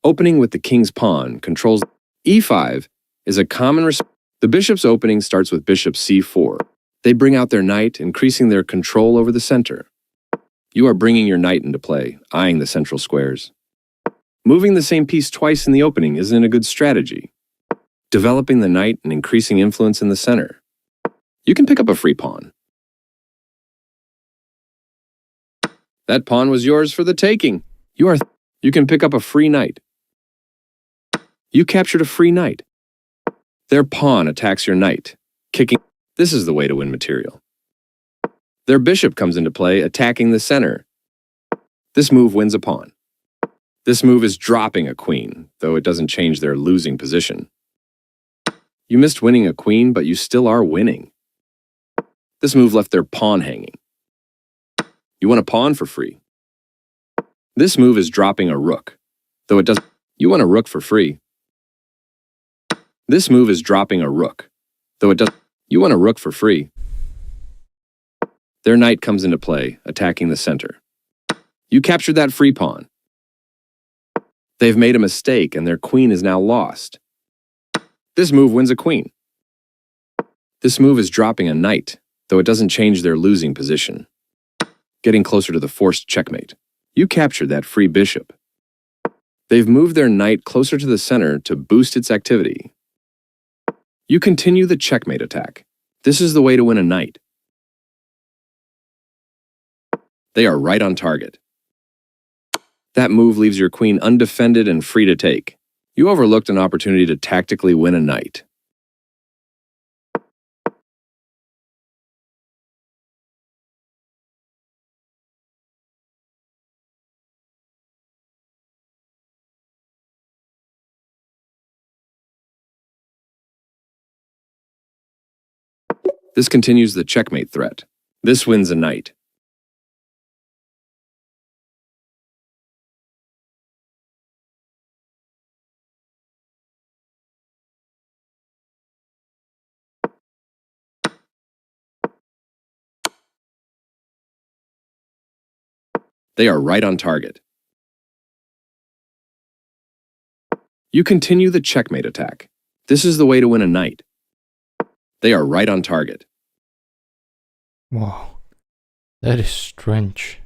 Opening with the king's pawn controls e5 is a common response. The bishop's opening starts with bishop c4. They bring out their knight, increasing their control over the center. You are bringing your knight into play, eyeing the central squares. Moving the same piece twice in the opening isn't a good strategy. Developing the knight and increasing influence in the center. You can pick up a free pawn. That pawn was yours for the taking. You can pick up a free knight. You captured a free knight. Their pawn attacks your knight, kicking. This is the way to win material. Their bishop comes into play, attacking the center. This move wins a pawn. This move is dropping a queen, though it doesn't change their losing position. You missed winning a queen, but you still are winning. This move left their pawn hanging. You won a pawn for free. This move is dropping a rook, though it doesn't. You won a rook for free. This move is dropping a rook, though it doesn't. You won a rook for free. Their knight comes into play, attacking the center. You captured that free pawn. They've made a mistake, and their queen is now lost. This move wins a queen. This move is dropping a knight, though it doesn't change their losing position. Getting closer to the forced checkmate. You captured that free bishop. They've moved their knight closer to the center to boost its activity. You continue the checkmate attack. This is the way to win a knight. They are right on target. That move leaves your queen undefended and free to take. You overlooked an opportunity to tactically win a knight. This continues the checkmate threat. This wins a knight. They are right on target. You continue the checkmate attack. This is the way to win a knight. They are right on target. Wow, that is strange.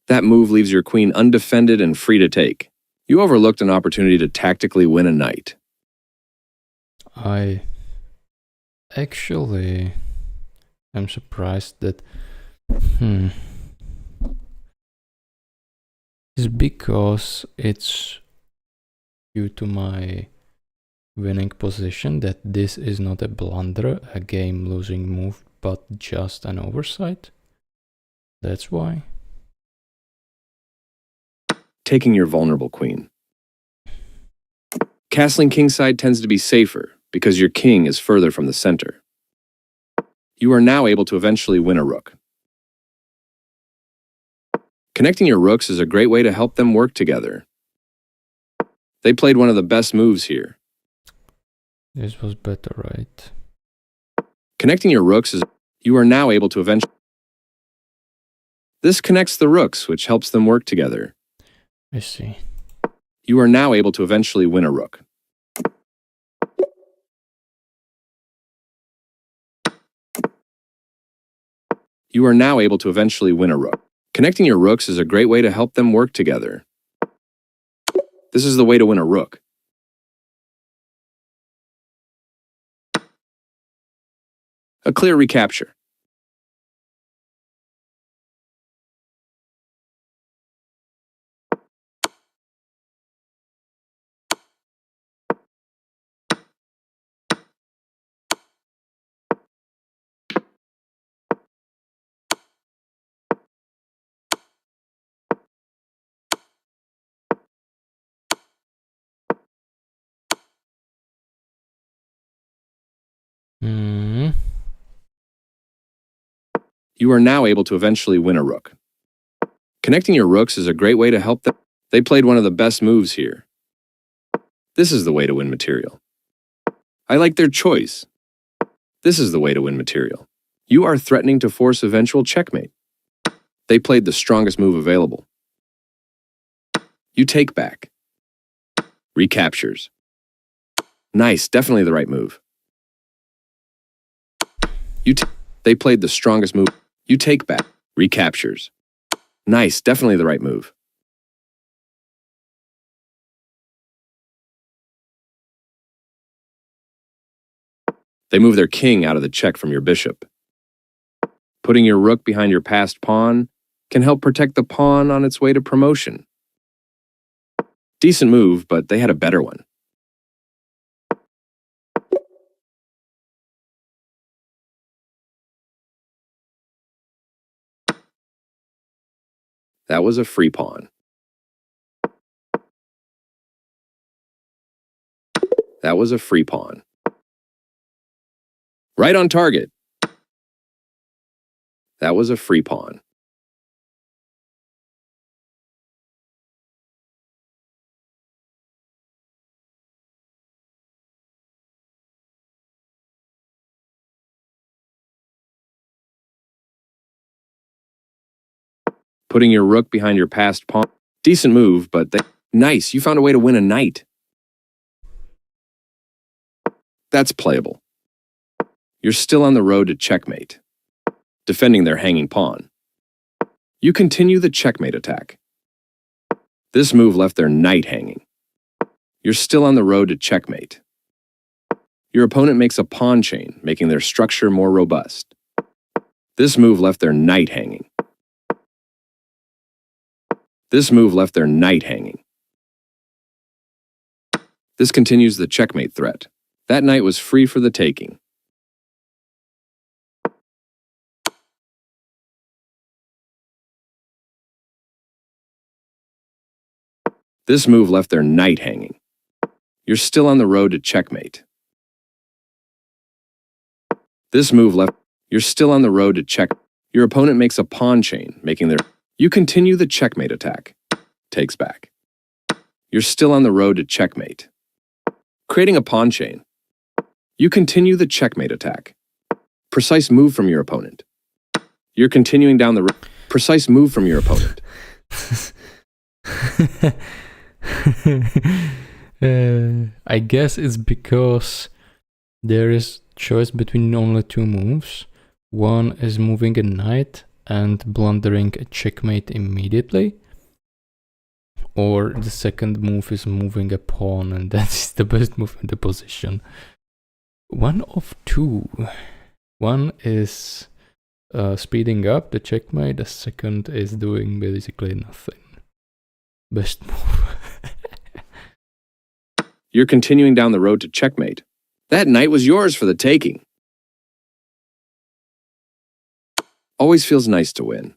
That move leaves your queen undefended and free to take. You overlooked an opportunity to tactically win a knight. I actually am surprised that... It's because it's due to my winning position that this is not a blunder, a game-losing move, but just an oversight. That's why. Taking your vulnerable queen. Castling kingside tends to be safer because your king is further from the center. You are now able to eventually win a rook. Connecting your rooks is a great way to help them work together. They played one of the best moves here. This was better, right? Connecting your rooks is... You are now able to eventually... This connects the rooks, which helps them work together. I see. You are now able to eventually win a rook. You are now able to eventually win a rook. Connecting your rooks is a great way to help them work together. This is the way to win a rook. A clear recapture. You are now able to eventually win a rook. Connecting your rooks is a great way to help them. They played one of the best moves here. This is the way to win material. I like their choice. This is the way to win material. You are threatening to force eventual checkmate. They played the strongest move available. You take back. Recaptures. Nice, definitely the right move. They played the strongest move. You take back. Recaptures. Nice, definitely the right move. They move their king out of the check from your bishop. Putting your rook behind your passed pawn can help protect the pawn on its way to promotion. Decent move, but they had a better one. That was a free pawn. That was a free pawn. Right on target. That was a free pawn. Putting your rook behind your passed pawn. Decent move, but nice, you found a way to win a knight. That's playable. You're still on the road to checkmate, defending their hanging pawn. You continue the checkmate attack. This move left their knight hanging. You're still on the road to checkmate. Your opponent makes a pawn chain, making their structure more robust. This move left their knight hanging. This move left their knight hanging. This continues the checkmate threat. That knight was free for the taking. This move left their knight hanging. You're still on the road to checkmate. This move left. You're still on the road to check. Your opponent makes a pawn chain, making their. You continue the checkmate attack. Takes back. You're still on the road to checkmate. Creating a pawn chain. You continue the checkmate attack. Precise move from your opponent. You're continuing down the road. Precise move from your opponent. I guess it's because there is choice between only two moves. One is moving a knight and blundering a checkmate immediately. Or the second move is moving a pawn, and that's the best move in the position. One of two. One is speeding up the checkmate, the second is doing basically nothing. Best move. You're continuing down the road to checkmate. That knight was yours for the taking. Always feels nice to win.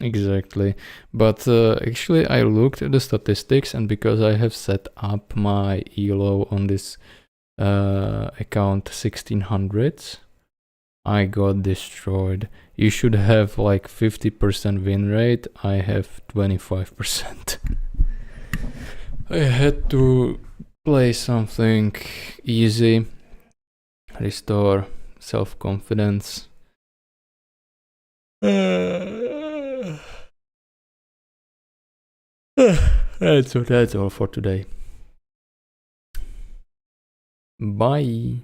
Exactly. But actually I looked at the statistics, and because I have set up my ELO on this account 1600s, I got destroyed. You should have like 50% win rate. I have 25%. I had to play something easy, restore self-confidence. That's all for today. Bye.